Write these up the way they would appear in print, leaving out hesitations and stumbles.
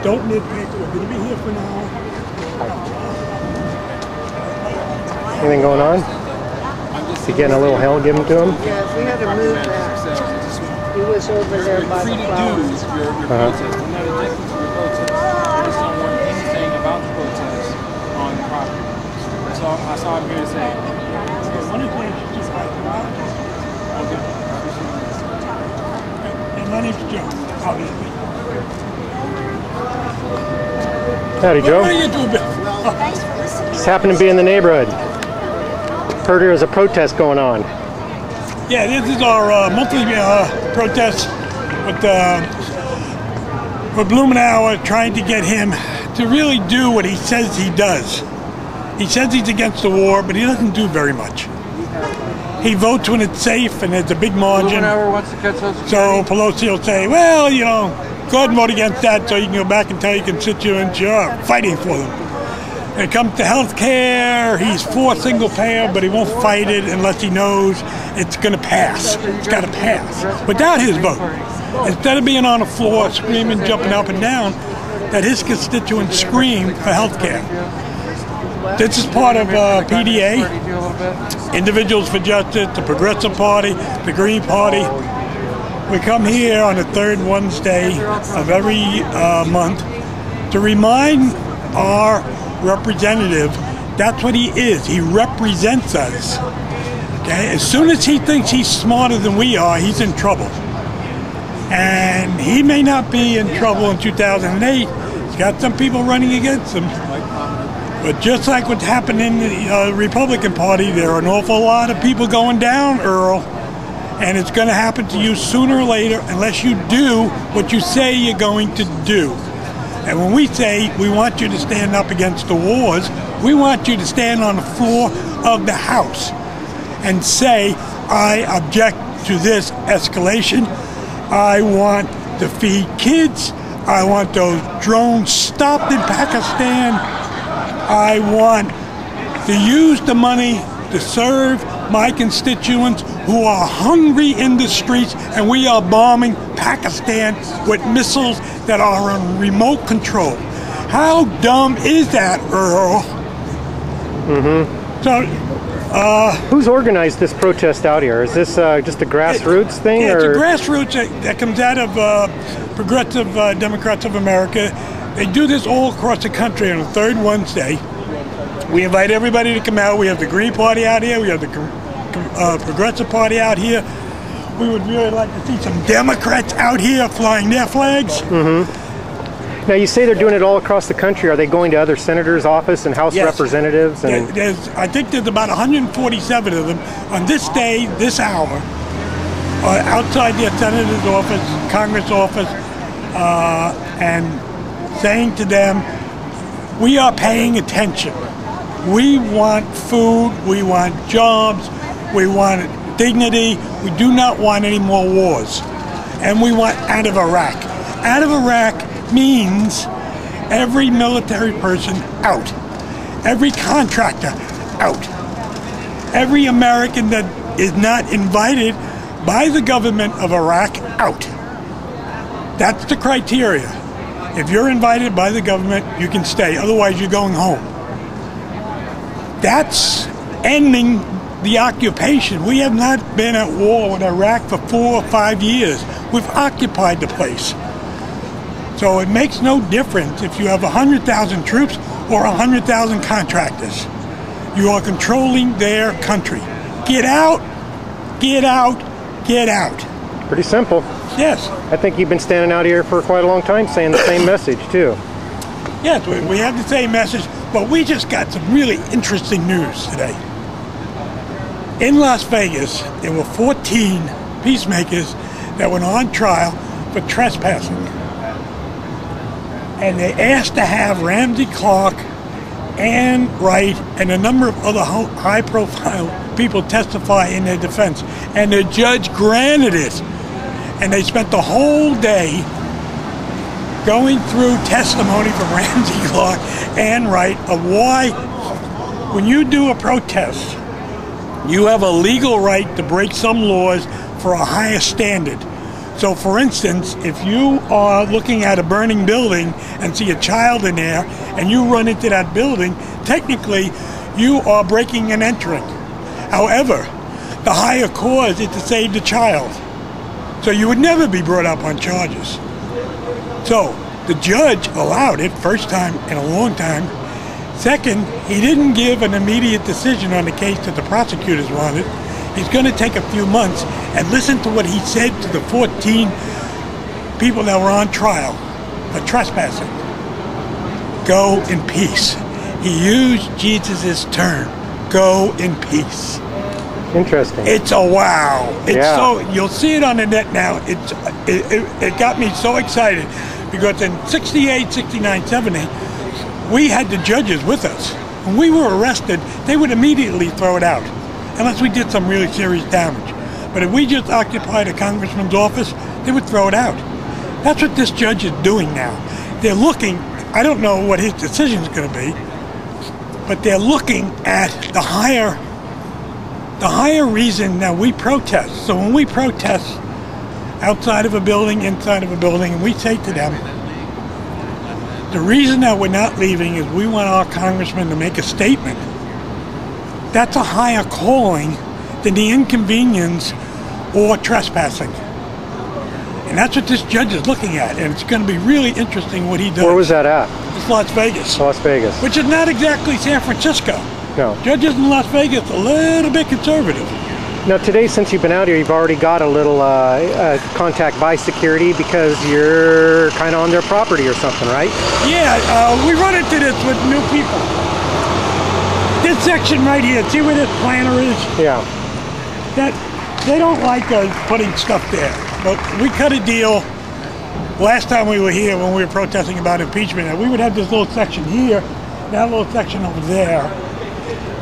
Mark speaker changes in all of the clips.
Speaker 1: Don't nitpick. We're going to be here for an hour.
Speaker 2: Anything going on? Is he getting a little hell given to him?
Speaker 3: Yeah, we had to move that. He was over there by the flowers.
Speaker 4: That's all I'm here to say.
Speaker 1: And my name's Joe, obviously.
Speaker 2: Howdy, Joe.
Speaker 1: What are you doing, Bill?
Speaker 2: Just happened to be in the neighborhood. Heard there was a protest going on.
Speaker 1: Yeah, this is our monthly protest with Blumenauers, trying to get him to really do what he says he does. He says he's against the war, but he doesn't do very much. He votes when it's safe and there's a big margin. So Pelosi will say, well, you know, go ahead and vote against that so you can go back and tell your constituents you're fighting for them. When it comes to health care, he's for single payer, but he won't fight it unless he knows it's going to pass. It's got to pass. Without his vote. Instead of being on the floor screaming, jumping up and down, that his constituents scream for health care. This is part of PDA, Individuals for Justice, the Progressive Party, the Green Party. We come here on the third Wednesday of every month to remind our representative that's what he is. He represents us. Okay? As soon as he thinks he's smarter than we are, he's in trouble. And he may not be in trouble in 2008. He's got some people running against him. But just like what's happened in the Republican Party, there are an awful lot of people going down, Earl. And it's going to happen to you sooner or later unless you do what you say you're going to do. And when we say we want you to stand up against the wars, we want you to stand on the floor of the House and say, I object to this escalation. I want to feed kids. I want those drones stopped in Pakistan. I want to use the money to serve my constituents who are hungry in the streets, and we are bombing Pakistan with missiles that are on remote control. How dumb is that, Earl? So,
Speaker 2: who's organized this protest out here? Is this just a grassroots thing?
Speaker 1: Yeah,
Speaker 2: or?
Speaker 1: It's a grassroots that comes out of Progressive Democrats of America. They do this all across the country on the third Wednesday. We invite everybody to come out. We have the Green Party out here. We have the Progressive Party out here. We would really like to see some Democrats out here flying their flags.
Speaker 2: Now, you say they're doing it all across the country. Are they going to other senators' office and House representatives? And
Speaker 1: I think there's about 147 of them on this day, this hour, outside their senator's office, Congress office, and saying to them, we are paying attention. We want food, we want jobs, we want dignity, we do not want any more wars. And we want out of Iraq. Out of Iraq means every military person out. Every contractor out. Every American that is not invited by the government of Iraq out. That's the criteria. If you're invited by the government, you can stay. Otherwise, you're going home. That's ending the occupation. We have not been at war with Iraq for 4 or 5 years. We've occupied the place. So it makes no difference if you have 100,000 troops or 100,000 contractors. You are controlling their country. Get out, get out, get out.
Speaker 2: pretty simple.
Speaker 1: Yes.
Speaker 2: I think you've been standing out here for quite a long time saying the same message too.
Speaker 1: Yes, we have the same message, but we just got some really interesting news today. In Las Vegas, there were 14 peacemakers that went on trial for trespassing. And they asked to have Ramsey Clark, Ann Wright, and a number of other high-profile people testify in their defense. And the judge granted it. And they spent the whole day going through testimony from Ramsey Clark, Ann Wright, of why, when you do a protest, you have a legal right to break some laws for a higher standard. So for instance, if you are looking at a burning building and see a child in there and you run into that building, technically you are breaking and entering. However, the higher cause is to save the child. So you would never be brought up on charges. So the judge allowed it, first time in a long time. Second, he didn't give an immediate decision on the case that the prosecutors wanted. He's going to take a few months and listen to what he said to the 14 people that were on trial for trespassing. Go in peace. He used Jesus' term, go in peace.
Speaker 2: Interesting.
Speaker 1: It's a wow. It's
Speaker 2: Yeah.
Speaker 1: so, you'll see it on the net now. It got me so excited because in 68, 69, 70, we had the judges with us. When we were arrested, they would immediately throw it out, unless we did some really serious damage. But if we just occupied a congressman's office, they would throw it out. That's what this judge is doing now. They're looking, I don't know what his decision is going to be, but they're looking at the higher reason that we protest. So when we protest outside of a building, inside of a building, and we say to them, the reason that we're not leaving is we want our congressman to make a statement. That's a higher calling than the inconvenience or trespassing. And that's what this judge is looking at, and it's going to be really interesting what he does.
Speaker 2: Where was that at?
Speaker 1: It's Las Vegas.
Speaker 2: Las Vegas.
Speaker 1: Which is not exactly San Francisco.
Speaker 2: No.
Speaker 1: Judges in Las Vegas a little bit conservative.
Speaker 2: Now today, since you've been out here, you've already got a little contact by security because you're kind of on their property or something, right?
Speaker 1: Yeah, we run into this with new people. This section right here, see where this planter is?
Speaker 2: Yeah.
Speaker 1: That they don't like us putting stuff there. But we cut a deal last time we were here when we were protesting about impeachment, and we would have this little section here, that little section over there.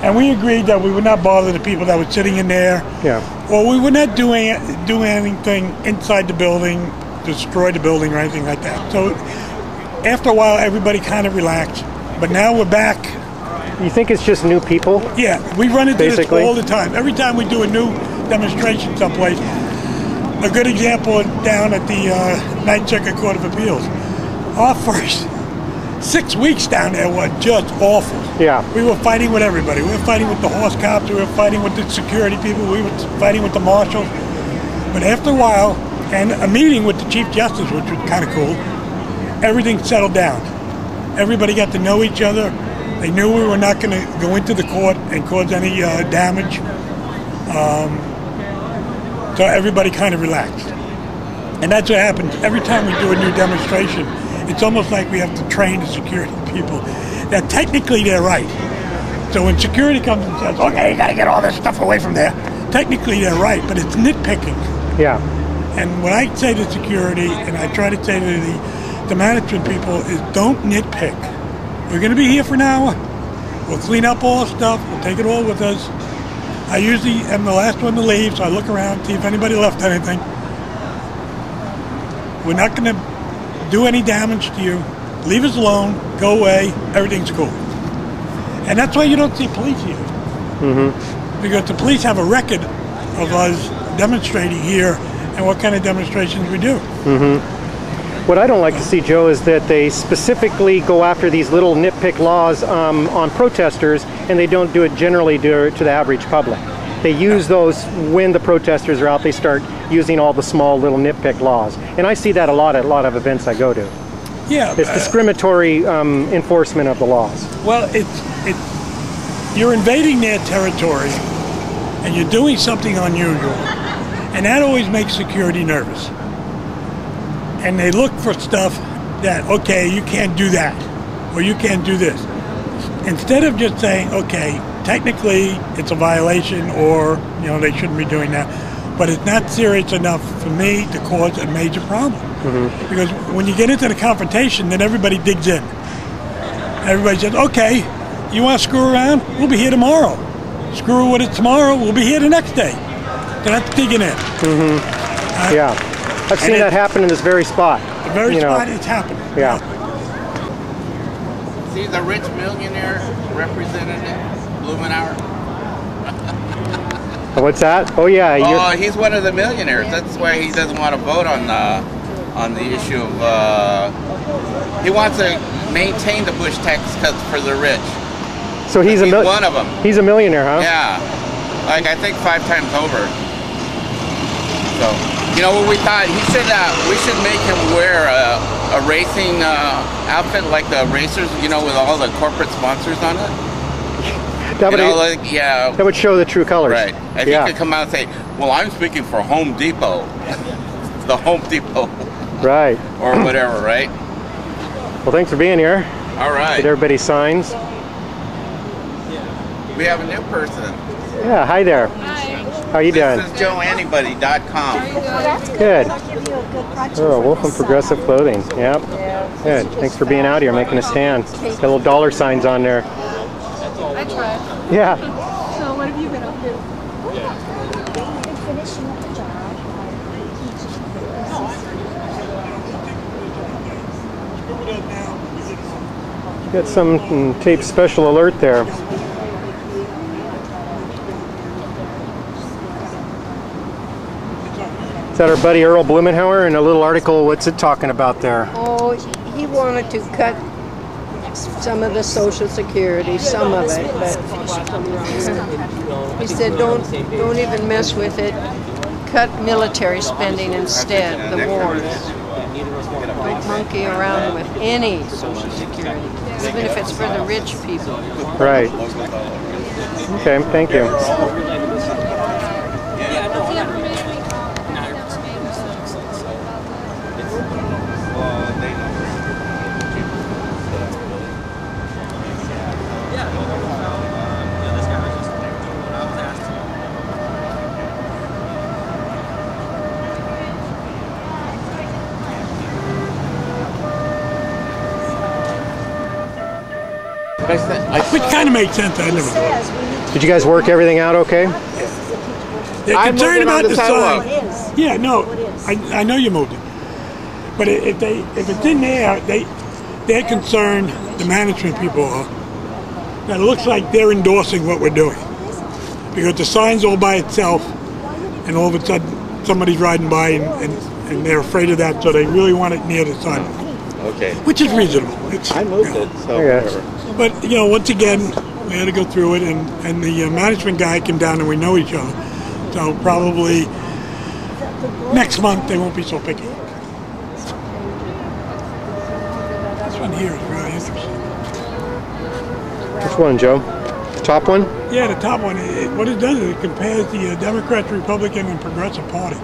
Speaker 1: And we agreed that we would not bother the people that were sitting in there.
Speaker 2: Yeah.
Speaker 1: Or we would not do anything inside the building, destroy the building or anything like that. So after a while, everybody kind of relaxed. But now we're back.
Speaker 2: You think it's just new people?
Speaker 1: Yeah, we run into
Speaker 2: Basically.
Speaker 1: this all the time. Every time we do a new demonstration someplace. A good example is down at the Ninth Circuit Court of Appeals. Our first 6 weeks down there were just awful.
Speaker 2: Yeah.
Speaker 1: We were fighting with everybody. We were fighting with the horse cops. We were fighting with the security people. We were fighting with the marshals. But after a while, and a meeting with the Chief Justice, which was kind of cool, everything settled down. Everybody got to know each other. They knew we were not going to go into the court and cause any damage. So everybody kind of relaxed. And that's what happens. Every time we do a new demonstration, it's almost like we have to train the security people that technically they're right. So when security comes and says, okay, you got to get all this stuff away from there, technically they're right, but it's nitpicking.
Speaker 2: Yeah.
Speaker 1: And what I say to security, and I try to say to the management people, is don't nitpick. We're going to be here for an hour. We'll clean up all the stuff. We'll take it all with us. I usually am the last one to leave, so I look around, see if anybody left anything. We're not going to do any damage to you. Leave us alone. Go away. Everything's cool. And that's why you don't see police here.
Speaker 2: Mm-hmm.
Speaker 1: Because the police have a record of us demonstrating here and what kind of demonstrations we do.
Speaker 2: Mm-hmm. What I don't like to see, Joe, is that they specifically go after these little nitpick laws on protesters, and they don't do it generally to the average public. They use those when the protesters are out. They start using all the small little nitpick laws, and I see that a lot at a lot of events I go to.
Speaker 1: Yeah,
Speaker 2: it's discriminatory enforcement of the laws.
Speaker 1: Well, you're invading their territory, and you're doing something unusual, and that always makes security nervous. And they look for stuff that, okay, you can't do that, or you can't do this. Instead of just saying, okay, technically it's a violation, or, you know, they shouldn't be doing that, but it's not serious enough for me to cause a major problem. Mm-hmm. Because when you get into the confrontation, then everybody digs in. Everybody says, okay, you want to screw around? We'll be here tomorrow. Screw with it tomorrow, we'll be here the next day. So that's digging in.
Speaker 2: Mm-hmm. Yeah. I've seen that happen in this very spot.
Speaker 1: The very spot it's happening.
Speaker 2: Yeah.
Speaker 5: See the rich millionaire representative, Blumenauer?
Speaker 2: What's that? Oh yeah.
Speaker 5: Oh, he's one of the millionaires. That's why he doesn't want to vote on the issue of. He wants to maintain the Bush tax cuts for the rich.
Speaker 2: So he's
Speaker 5: one of them.
Speaker 2: He's a millionaire, huh?
Speaker 5: Yeah, like I think 5 times over. So, you know what we thought? We should make him wear a racing outfit like the racers, you know, with all the corporate sponsors on it.
Speaker 2: That would show the true colors.
Speaker 5: Right. And he could come out and say, well, I'm speaking for Home Depot. The Home Depot.
Speaker 2: Right.
Speaker 5: Or whatever, right?
Speaker 2: Well, thanks for being here.
Speaker 5: All right.
Speaker 2: Get everybody signs.
Speaker 5: We have a new person.
Speaker 2: Yeah, hi there.
Speaker 3: Hi.
Speaker 2: How you doing?
Speaker 5: This is JoeAnybody.com.
Speaker 2: Good. Oh, Wolf and Progressive Clothing. Yep. Good. Thanks for being out here, making a stand. Got little dollar signs on there.
Speaker 3: I tried.
Speaker 2: Yeah.
Speaker 3: So what have you been up to?
Speaker 6: Finishing up the job.
Speaker 2: Got some tape special alert there. Is that our buddy Earl Blumenauers in a little article? What's it talking about there?
Speaker 3: Oh, he wanted to cut some of the Social Security, some of it, but he said don't even mess with it. Cut military spending instead, the wars. Don't monkey around with any Social Security, even if it's for the rich people.
Speaker 2: Right. Okay, thank you.
Speaker 1: Which kind of makes sense. I never thought.
Speaker 2: Did you guys work everything out okay?
Speaker 1: They're concerned about the sign. Yeah, no, I know you moved it. But if it's in there, they're concerned, the management people are, that it looks like they're endorsing what we're doing. Because the sign's all by itself, and all of a sudden somebody's riding by and they're afraid of that, so they really want it near the sign.
Speaker 5: Okay.
Speaker 1: Which is reasonable.
Speaker 5: I moved it, so whatever.
Speaker 1: But, you know, once again, we had to go through it, and the management guy came down and we know each other. So probably next month they won't be so picky. This one here is really interesting.
Speaker 2: Which one, Joe? The top one?
Speaker 1: Yeah, the top one. What it does is it compares the Democrat, Republican, and Progressive Party.